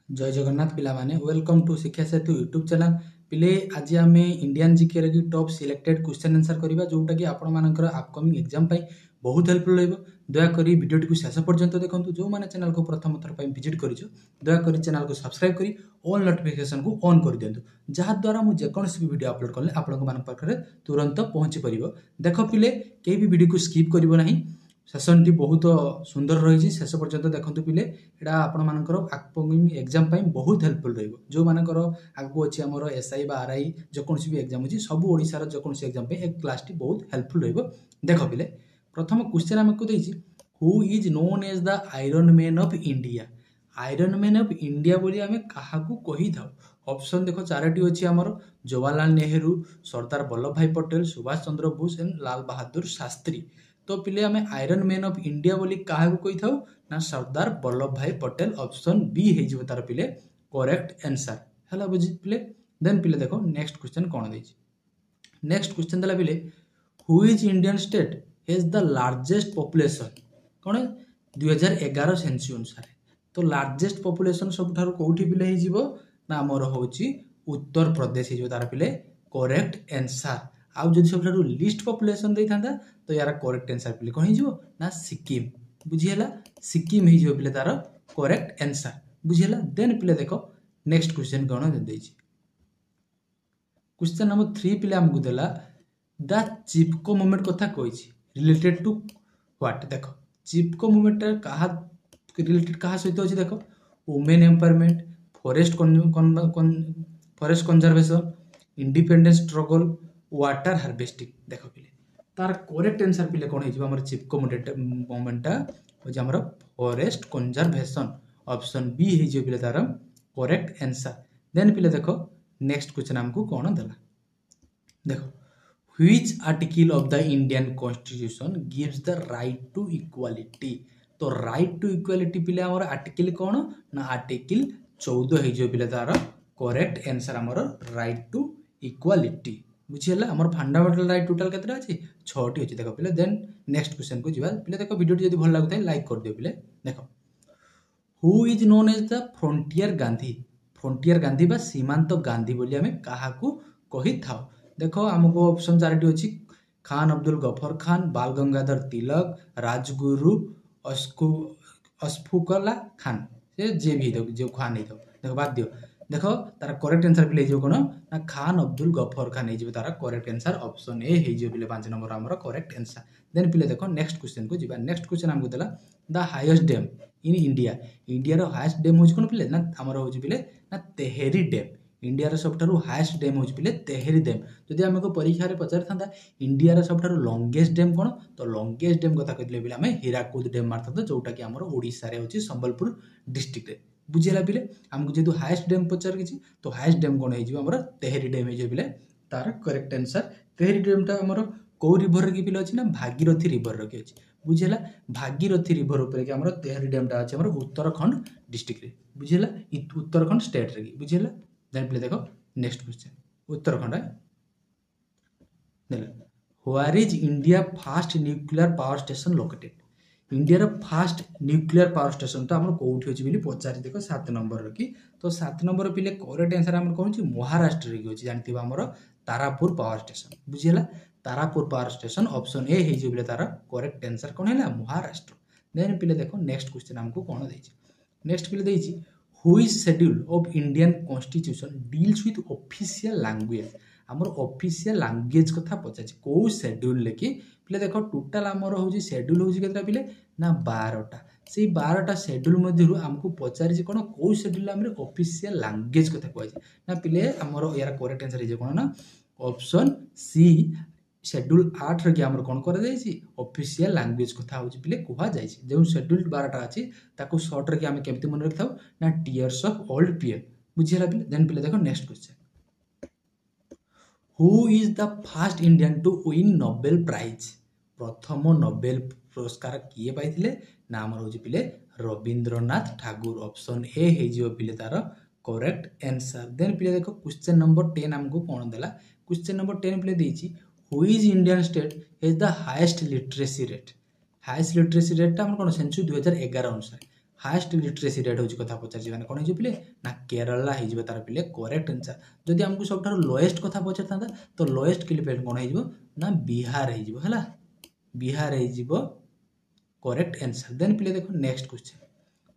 जय जगन्नाथ पिला माने वेलकम टू शिक्षा सेतु यूट्यूब चैनल पिले आज आम इंडियन जीके रे टॉप सिलेक्टेड क्वेश्चन आंसर करबा जोटा कि आपण मानकर अपकमिंग एग्जाम पई बहुत हेल्पफुल रहइबो। दया करी वीडियो टी शेष पर्यंत देखंतु। जो माने चैनल को प्रथम थर पई विजिट करिजो दया करी चैनल को सब्सक्राइब करी ऑल नोटिफिकेशन को ऑन कर दियंतु, जहा द्वारा मु जे कोनसी भी वीडियो अपलोड करले आपण मान पाखरे तुरंत पहुंची परिबो। देखो पिले केही भी वीडियो को स्किप करिवो नाही, सेशन टी बहुत सुंदर रही शेष पर्यंत देखते पिले यहाँ आपर अपकमिंग एग्जाम बहुत हेल्पफुल रहिबो। जो मानकर आगु अच्छी आमर एसआई बा आरआई जेकोसी भी एग्जाम होची सब ओडिशार जेकोसी एग्जाम पे एक क्लास टी बहुत हेल्पफुल रहिबो। देख पिले प्रथम क्वेश्चन आमको देछि who is known as the iron man of India. Iron man of India बोली आमे काहाकू कहि थाउ। ऑप्शन देखो चारोटी अछि आमर जवाहरलाल नेहरू, सरदार वल्लभ भाई पटेल, सुभाष चंद्र बोस एंड लाल बहादुर शास्त्री। तो पिले आमे आयरन मैन ऑफ इंडिया बोली काहाकू कहि थाउ ना सरदार वल्लभ भाई पटेल। ऑप्शन बी हे जिवो तार पिले करेक्ट आंसर हला बुझी पिले। देन पिले देखो नेक्स्ट क्वेश्चन कोन देछि। नेक्स्ट क्वेश्चन दला पिले who is Indian state has the largest population cone 2011 census अनुसार। तो लार्जेस्ट पॉपुलेशन सबठार कोठी पिले हे जिवो ना हमर होची उत्तर प्रदेश हे जिवो तार पिले करेक्ट आंसर। आउ जदि सबठार लिस्ट पॉपुलेशन दे थांदा तो यार करेक्ट आंसर पिले कोन हे जिवो ना सिक्किम। बुझी हला सिक्किम हे जिवो पिले तार करेक्ट आंसर। बुझी हला। देन पिले देखो नेक्स्ट क्वेश्चन कोन देछि। क्वेश्चन नंबर 3 पिले हमकु देला द चिपको मूवमेंट कथा कहिछि रिलेटेड टू व्हाट। देखो चिपको मूवमेंट कहा रिलेटेड कहा सहित अछि। देखो women empowerment, forest conservation, independence struggle, water harvesting. देखो पिले तार करेक्ट आंसर पिले कोन हे हमर चिपको मूवमेंट हो हमर फॉरेस्ट कंजर्वेशन। ऑप्शन बी हे जे पिले तार करेक्ट आंसर। देन पिले देखो नेक्स्ट क्वेश्चन हमको कोन देला। देखो which article of the Indian constitution gives the right to equality. तो राइट टू इक्वालिटी पिले हमर आर्टिकल कोन ना आर्टिकल 14 हे जे पिले तार करेक्ट आंसर हमर राइट टू इक्वालिटी। बुझियला हमर फंडामेंटल राइट टोटल केतरा अछि 6 टी अछि। देखो पिले देन नेक्स्ट क्वेश्चन को जिबा पिले। देखो वीडियो जदी भल लागुथाय लाइक कर दियो पिले। देखो who is known as the frontier Gandhi. Frontier Gandhi बा सीमांत गांधी बोली हमें काहाकू कहि थाउ। देखो हमको ऑप्शन चारटी अछि खान अब्दुल गफर खान, बाल गंगाधर तिलक, राजगुरु अशफाकुल्ला खान। से जे भी जो खान हे तो देखो बात दियो। देखो तार करेक्ट आंसर पिले जो कोन ना खान अब्दुल गफर खान हे जे तार करेक्ट आंसर। ऑप्शन ए हे जे पिले 5 नंबर हमर करेक्ट आंसर। देन पिले देखो नेक्स्ट क्वेश्चन को जिबा। नेक्स्ट क्वेश्चन हमको देला the highest dam in India. India रो हाईएस्ट डैम होज कोन पिले ना हमर होज पिले ना तेहेरी डैम। इंडिया रो सबठारु हाईएस्ट डैम होज पिले तेहेरी डैम। जदि हमको परीक्षा रे पचार थांदा इंडिया रो सबठारु लॉन्गेस्ट डैम कोन तो लॉन्गेस्ट डैम कथा कहले पिले हमें हीराकुद डैम मारथां जोटा कि हमर ओडिसा रे होची संबलपुर डिस्ट्रिक्ट रे। बुझियला पिले हमको जेतु हाईएस्ट डैम पचार किछि तो हाईएस्ट डैम कोन हे जिवो हमर तेहेरी डैम हे जे पिले तार करेक्ट आंसर। तेहेरी डैम टा हमर को रिवर रे कि पिले अछि ना भागीरथी रिवर रे कि अछि। बुझियला भागीरथी रिवर ऊपर कि हमर तेहेरी डैम टा अछि हमर उत्तराखंड डिस्ट्रिक्ट रे। बुझियला उत्तराखंड स्टेट रे। बुझियला। देन पिले देखो नेक्स्ट क्वेश्चन उत्तराखंड देला where is India first nuclear power station located. India रो फर्स्ट न्यूक्लियर पावर स्टेशन तो हमर कोठी होची बिली पचारि। देखो 7 नंबर रो कि तो 7 नंबर पिले करेक्ट आंसर हमर कोन छि महाराष्ट्र रे कि होची जानथिबा हमर तारापुर पावर स्टेशन। बुझियला Tarapur power station. Option A हे जे बिले तारा करेक्ट आंसर कोन हैला महाराष्ट्र। देन पिले देखो नेक्स्ट क्वेश्चन हमको कोन देछि। नेक्स्ट पिले देछि who is schedule of Indian constitution deals with official language. हमर ऑफिशियल लैंग्वेज कथा पचाछि को शेड्यूल लेकि पिले देखो टोटल हमर होची शेड्यूल होची केतरा पिले ना 12टा। से 12टा शेड्यूल मध्यरु हमको पचारि जे कोन को शेड्यूल हमरे ऑफिशियल लैंग्वेज कथा कहै ना पिले हमर यार करेक्ट आंसर हे जे कोन ना ऑप्शन सी शेड्यूल 8 रे कि हमर कोन कर जाय छि ऑफिशियल लैंग्वेज कथा होची पिले कुहा जाय छि। जे शेड्यूल 12टा अछि ताको शॉर्ट रे कि हम केमति मन रखथाउ ना टीयर्स ऑफ ओल्ड पीएल। बुझियला पिले। देन पिले देखो next question who is the first Indian to win Nobel prize. प्रथम नोबेल पुरस्कार किए पाइथिले ना हमर होची पिले रविंद्रनाथ ठाकुर। ऑप्शन ए हे जिवो पिले तार करेक्ट आंसर। देन पिले देखो क्वेश्चन नंबर 10 हमको कोन देला। क्वेश्चन नंबर 10 पिले देछि who is Indian state has the highest literacy rate. Highest literacy rate ता हमर कोन सेंसस 2011 अनुसार हाएस्ट लिटरेसी रेट होची कथा पचार माने कोन हे पिले ना केरला हे जिवो तार पिले करेक्ट आंसर जदि हमकु सबठार लोएस्ट कथा पचारता तो लोएस्ट के लिए कोन हे जिवो ना बिहार हे जिवो हला बिहार हे जिवो करेक्ट आंसर देन पिले देखो next question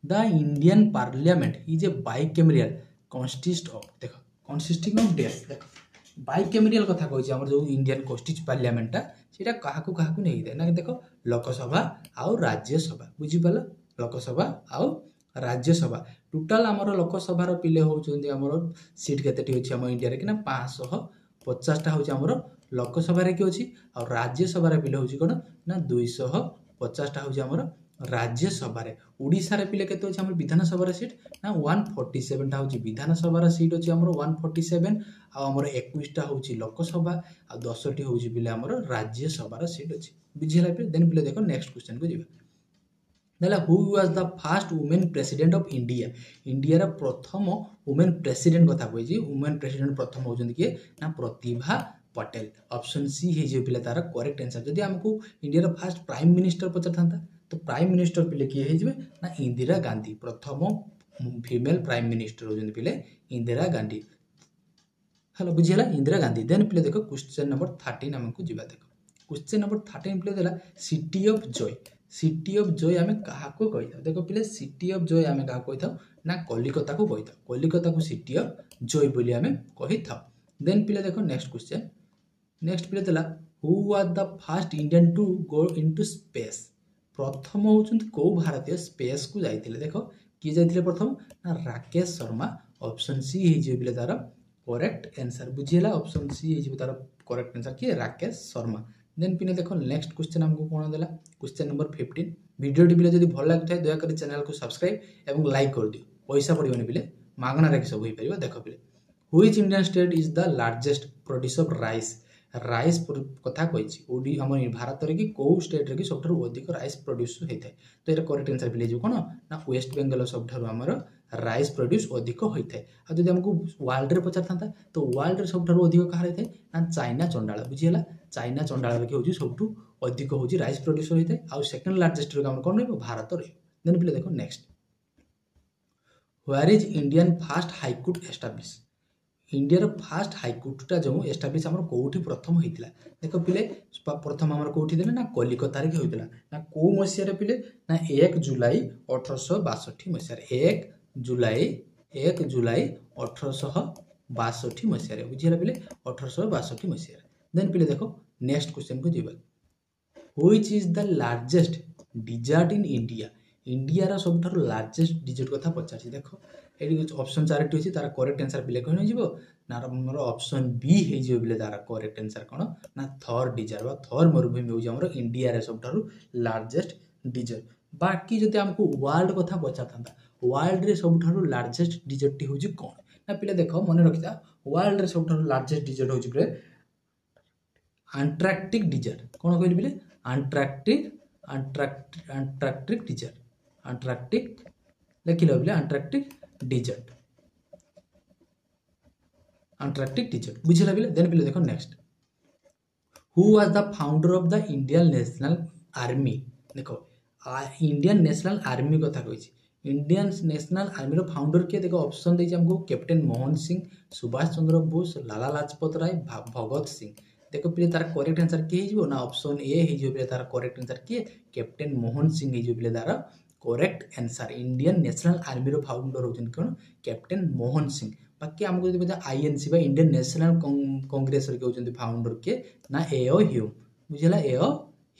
the Indian parliament is a bicameral consist of देखो कंसिस्टिंग ऑफ डेट देखो बाइकैमेरियल कथा कहछि हमर जो इंडियन कॉन्स्टिट्यूट पार्लियामेंटा सेटा काहाकू काहाकू नै दे ना देखो लोकसभा आउ राज्यसभा बुझी पाला लोकसभा आउ राज्यसभा टोटल हमर लोकसभा रो पिले होउछन्ती हमर सीट केतेटी अछि हम इंडिया रे कि ना 550 टा होछि हमर लोकसभा रे कि अछि आ राज्यसभा रे पिले होछि कोन ना 250 टा होछि हमर राज्यसभा रे ओडिसा रे पिले केते अछि हमर विधानसभा रे सीट ना 147 टा होछि विधानसभा रे सीट अछि हमर 147 आ हमर 21 टा होछि लोकसभा आ 10 टी होछि पिले हमर राज्यसभा रे सीट अछि बुझिला पे देन पिले देखो नेक्स्ट क्वेश्चन को जिबा देला who was the first women president of India India रा प्रथम वुमेन प्रेसिडेंट कथा कहै छी वुमेन प्रेसिडेंट प्रथम होजन के ना प्रतिभा पटेल ऑप्शन सी हे जे पिले तारा करेक्ट आंसर जदि हमकु इंडिया रा फर्स्ट प्राइम मिनिस्टर पचरथांता तो प्राइम मिनिस्टर पिले किए हे जबे ना इंदिरा गांधी प्रथम फीमेल प्राइम मिनिस्टर होजन पिले इंदिरा गांधी हेलो बुझिला इंदिरा गांधी देन पिले देखो क्वेश्चन नंबर 13 हमकु जिबा देखो क्वेश्चन नंबर 13 पिले देला सिटी ऑफ जॉय आमे कहा को कहिता देखो पिले सिटी ऑफ जॉय आमे कहा कहिता ना कलिकता को कहिता कलिकता को सिटी ऑफ जॉय बोली आमे कहिता देन पिले देखो नेक्स्ट पिले देला who was the first Indian to go into space प्रथम होउछन को भारतीय स्पेस को जाइतिले देखो की जाइतिले प्रथम ना राकेश शर्मा ऑप्शन सी हे जे पिले तार करेक्ट आंसर बुझिला ऑप्शन सी हे जे तार करेक्ट आंसर की राकेश शर्मा देन पिने देखो नेक्स्ट क्वेश्चन हमको कोन देला क्वेश्चन नंबर 15 वीडियो टिपिले जदि भल लागथाय दया करी चैनल को सब्सक्राइब एवं लाइक कर दियो पैसा पड़िबनी पिले मागना रे सब होई परिबो देखो पिले which Indian state is the largest producer of rice कथा कहिछि ओडी हमर भारत रे की को स्टेट रे की सबठारु अधिक राइस प्रोड्यूस होइथाय तो एरा करेक्ट आंसर पिले जो कोन ना वेस्ट बेंगल सबठारु हमर राइस प्रोड्यूस अधिक होइथाय आ जदि हमको वर्ल्ड रे पचारथांता तो वर्ल्ड रे सबठारु अधिक कहा रहथाय ना चाइना चंडाल बुझियला चाइना चंडाल रे होछि सबठु अधिक होछि राइस प्रोड्यूसर होइथाय आ सेकंड लार्जेस्ट रे हमर कोन रहबो भारत रे देन पिले देखो next where is Indian first high court establish India रो फर्स्ट हाई कोर्ट जो एस्टैब्लिश हमर कोठी प्रथम होइतिला देखो पिले प्रथम हमर कोठी देले ना कलिकता रे होइतिला ना को मसिया रे पिले ना 1 जुलाई 1862 मसिया रे 1 जुलाई 1862 मसिया रे बुझिला पिले 1862 मसिया रे देन पिले देखो नेक्स्ट क्वेश्चन को जिबा which is the largest desert in India India रा सबठार लार्जेस्ट डिजर्ट कथा पचाछि देखो एडी ऑप्शन चारटी अछि तारा करेक्ट आंसर पिले कहन जिवो ना हमर ऑप्शन बी हे जिवो बिले तारा करेक्ट आंसर कोन ना थर डिजर्ट बा थर मरुभूमि हो हमर इंडिया रे सबठार लार्जेस्ट डिजर्ट बाकी जते हमको वर्ल्ड कथा पचाथांता वर्ल्ड रे सबठार लार्जेस्ट डिजर्ट टी होजी कोन ना पिले देखो मने रखिता वर्ल्ड रे सबठार लार्जेस्ट डिजर्ट होजी बिले अंटार्कटिक डिजर्ट कोन कहली बिले अंटार्कटिक डिजर्ट अंटार्कटिक लेखिलो बिले अंटार्कटिक डिजर्ट बुझिला बिले देन बिले देखो next who was the founder of the Indian National army देखो इंडियन नेशनल आर्मी कथा कहिछि इंडियन नेशनल आर्मी रो फाउंडर के देखो ऑप्शन दै हमको कैप्टन मोहन सिंह सुभाष चंद्र बोस लाला लाजपत राय भगत सिंह देखो पिले तार करेक्ट आंसर के हिजो ना ऑप्शन ए हिजो पिले तार करेक्ट आंसर के कैप्टन मोहन सिंह हिजो पिले तार correct answer Indian National Army रो फाउंडर होजन कोन कैप्टन मोहन सिंह बाकी हमको जदि बता आईएनसी बा इंडियन नेशनल कांग्रेस रे के होजन फाउंडर के ना एओ ह्यूम बुझला एओ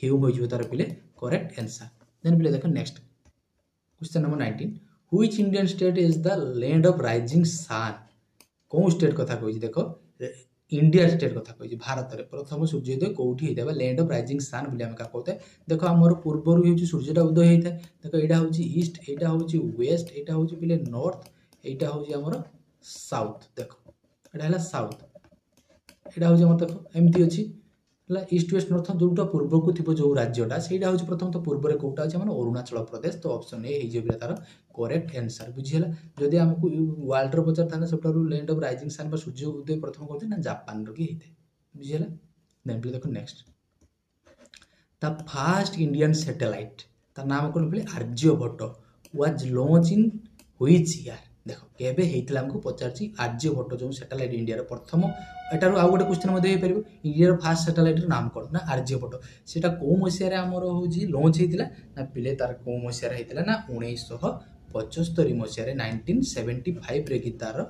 ह्यूम होइजो तार पिले करेक्ट आंसर देन पिले देखो next question number 19 which Indian state is the land of rising sun को स्टेट कथा कहिछि देखो इंडिया स्टेट कथा कहिछि भारत रे प्रथम सूर्योदय कोठी हेतबा लैंड ऑफ राइजिंग सन बोली हम का कहते देखो हमर पूर्वरु हेछि सूर्यटा उदय हेतै देखो एडा होछि ईस्ट एडा होछि वेस्ट एडा होछि पिले नॉर्थ एडा होछि हमर साउथ देखो एडा हला साउथ एडा होछि हमर देखो एमती अछि हला ईस्ट वेस्ट नॉर्थ जोटा पूर्व को थिबो जो राज्यटा सेडा होछि प्रथम तो पूर्व रे कोटा अछि हमर अरुणाचल प्रदेश तो ऑप्शन ए हे जे बिले तार करेक्ट आंसर बुझिला जदि हमकु वर्ल्ड रो पचार थाना सबटारु लैंड ऑफ राइजिंग सन बा सूर्य उदय प्रथम करते ना जापान रो की हेते बुझिला देन पिले देखो next the first Indian satellite तार नाम कोन पिले Aryabhatta was launch in which year देख केबे हेइतला हमको पचारची आर्यभट्ट जो सैटेलाइट इंडिया रो प्रथम एटार आउ गोटे क्वेश्चन मध्ये हे परिबो इंडिया रो फर्स्ट सैटेलाइट रो नाम कोन ना आर्यभट्ट सेटा को मसिया रे हमर होजी लॉन्च हेइतला ना पिले तार को मसिया रे हेइतला ना 1975 मसिया रे 1975 रे की तार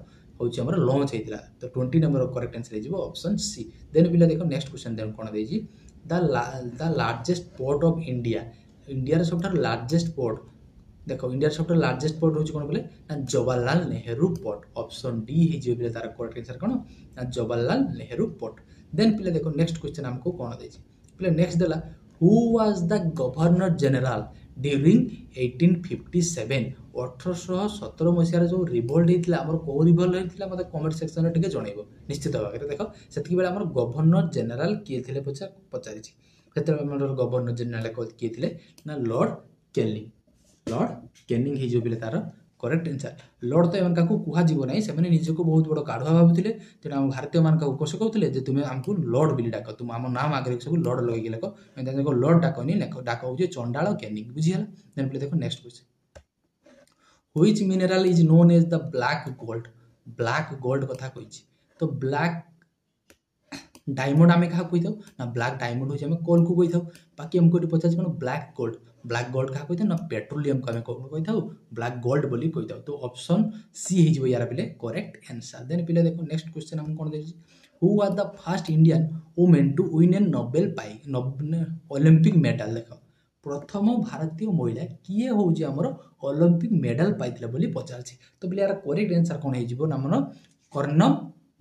होची हमर लॉन्च हेइतला तो 20 नंबर करेक्ट आंसर हे जिवो ऑप्शन सी देन पिले देखो नेक्स्ट क्वेश्चन देन कोन देजी the largest port of India India रो सबटा लार्जेस्ट पोर्ट देखो इंडिया सबटा लार्जेस्ट पोर्ट होची कोन बोले ना Jawaharlal Nehru port option D हे जे बोले तार करेक्ट आंसर कोन ना जवाहरलाल नेहरू पोर्ट देन पिले देखो नेक्स्ट क्वेश्चन हमको कोन देछि पिले नेक्स्ट देला who was the governor general during 1857 1817 मसिया जो रिवोल्ट हेतिला हमर को रिवोल्ट हेतिला मते कमेंट सेक्शन रे टिके जणैबो निश्चित भाबरे देखो सेतकी बेला हमर गवर्नर जनरल के थिले पचारि छि केते हमर गवर्नर जनरल के थिले ना लॉर्ड कैनिंग हे जो बिले तार करेक्ट आंसर लॉर्ड तो एमन काकू कुहा जीवो नै से माने निजे को बहुत बड़ काढवा भाबुथिले तेना हम भारतीय मान काकू कोसे कहउथिले जे तुमे हमकू लॉर्ड बिली डाको तुम हम नाम आगे सब लॉर्ड लगै गेले को मैं देखो लॉर्ड डाकोनी डाको हो जे चंडाल कैनिंग बुझियला देन प्ले देखो next question which mineral is known as the black gold कथा कहिछि तो ब्लैक डायमंड आमे कहा कहि ना ब्लैक डायमंड होछि हमें कोल को कहि बाकी हमको पचास कोन ब्लैक गोल्ड कहा कहि ना पेट्रोलियम को हमें कहि ब्लैक गोल्ड बोली कहि तो ऑप्शन सी हे जिवो यार पिले करेक्ट आंसर देन पिले देखो नेक्स्ट क्वेश्चन हम कोन देछि who are the first Indian women to win a Nobel Olympic medal देखो प्रथम भारतीय महिला किए होछि हमर ओलंपिक मेडल पाइथिले बोली पचारछि तो पिले यार करेक्ट आंसर कोन हे जिवो नामनो कर्णम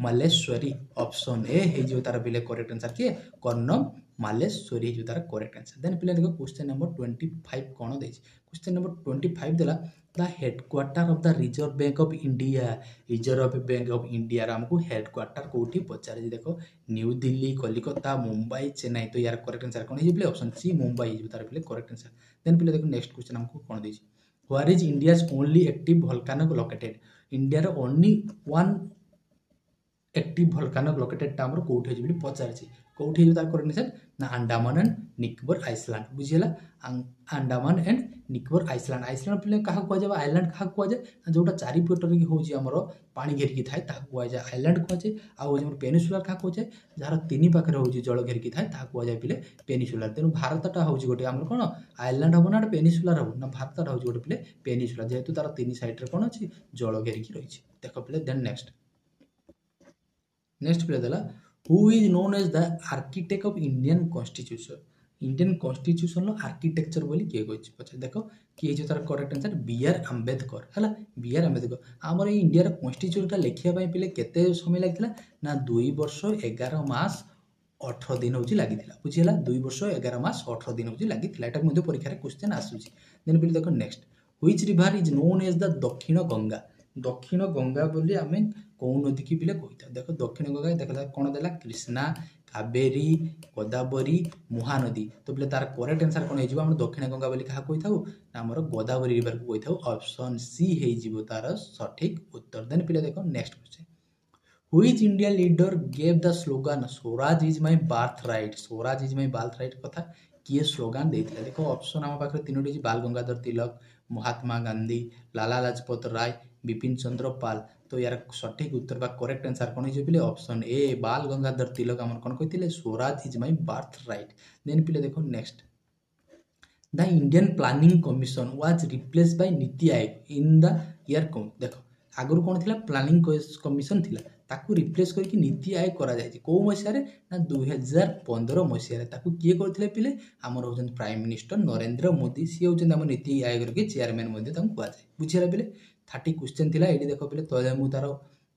मालेश्वरी ऑप्शन ए हे जो तार पिले करेक्ट आंसर के कर्णम मालेश्वरी जो तार करेक्ट आंसर देन पिले देखो क्वेश्चन नंबर 25 कोन देछि क्वेश्चन नंबर 25 देला the headquarter of the reserve bank of India हमको हेडक्वार्टर कोठी पचारे देखो न्यू दिल्ली कलकत्ता मुंबई चेन्नई तो यार करेक्ट आंसर कोन हे पिले ऑप्शन सी मुंबई जो तार पिले करेक्ट आंसर देन पिले देखो नेक्स्ट क्वेश्चन हमको कोन देछि where is India's only active volcano located India रो only one active volcano located टामर कोठी जे पचारछि कोठी जो तार करेक्ट आंसर ना अंडमान एंड निकोबार आइसलैंड बुझियला अंडमान एंड निकोबार आइसलैंड पिले कहा को जाय आइलैंड कहा को जाय जोटा चारि पटर की होजी हमरो पानी घेर की थाय ता को जाय आइलैंड को जाय आ होजी हमर पेनिसुलर कहा को जाय जार तीन पाखर होजी जल घेर की थाय ता को जाय पिले पेनिसुलर तेनु भारतटा होजी गोटे हमर कोन आइलैंड हो ना पेनिसुलर हो ना भारतटा होजी गोटे पिले पेनिसुलर जेहेतु तार तीन साइड रे कोन अछि जल घेर की रहिछि देखो पिले देन नेक्स्ट पिले देला who is known as the architect of Indian constitution लो आर्किटेक्चर बोली के कहछि पछे देखो कि जो तार करेक्ट आंसर बी.आर. आंबेडकर हला बी.आर. आंबेडकर हमर इंडिया रो कॉन्स्टिट्यूशन का लेखिया पई पिले केते समय लागितला ना 2 वर्ष 11 मास 18 दिन होची लागितला बुझियला 2 वर्ष 11 मास 18 दिन होची लागितला एटा मध्ये परीक्षा रे क्वेश्चन आसुची देन पिले देखो next which river is known as the Dakshin Ganga बोली आमे कौन नदी की पिले कहिता देखो दक्षिण गंगा देखला कोन देला कृष्णा कावेरी गोदावरी महानदी तो पिले तार करेक्ट आंसर कोन हे जिवो हम दक्षिण गंगा बोली कहा कहिथाउ ना हमर गोदावरी रिवर को कहिथाउ ऑप्शन सी हे जिवो तार सठिक उत्तर देन पिले देखो next question which India leader gave the slogan Swaraj is my birth right कथा किए स्लोगन देथिला देखो ऑप्शन हम पाखरे तीनोटी जी बाल गंगाधर तिलक महात्मा गांधी लाला लाजपत राय बिपिन चंद्र पाल तो यार सठिक उत्तर बा करेक्ट आंसर कोन हे पिले ऑप्शन ए बाल गंगाधर तिलक हमर कोन कहिथिले swaraj is my birth right then पिले देखो next the Indian Planning Commission was replace by NITI Aayog in the year कोन देखो आगुर कोन थिला प्लानिंग कमिशन थिला ताकू रिप्लेस करके नीति आयोग करा जाय को मसिया रे ना 2015 मसिया रे ताकू किए करथिले पिले हमर होजन प्राइम मिनिस्टर नरेंद्र मोदी सी होजन हम नीति आयोग के चेयरमैन मध्ये तम कुआ जाय बुझिरा पिले 30 क्वेश्चन थिला एडी देखो पिले तले मु तारो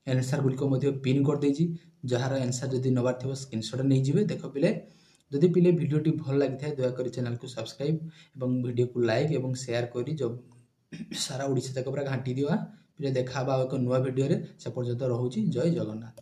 आंसर गुली को मध्ये पिन कर देजी जहार आंसर जदी नबार थिबो स्क्रीनशॉट नै जिवे देखो पिले जदि पिले वीडियोटी भल लागि थाय दया करी चैनल को सब्सक्राइब एवं वीडियो को लाइक एवं शेयर करी जब सारा ओडिसा तक पूरा घांटी दिवा पिले देखा बा एक नुवा वीडियो रे से पर्यंत रहउची जय जगन्नाथ।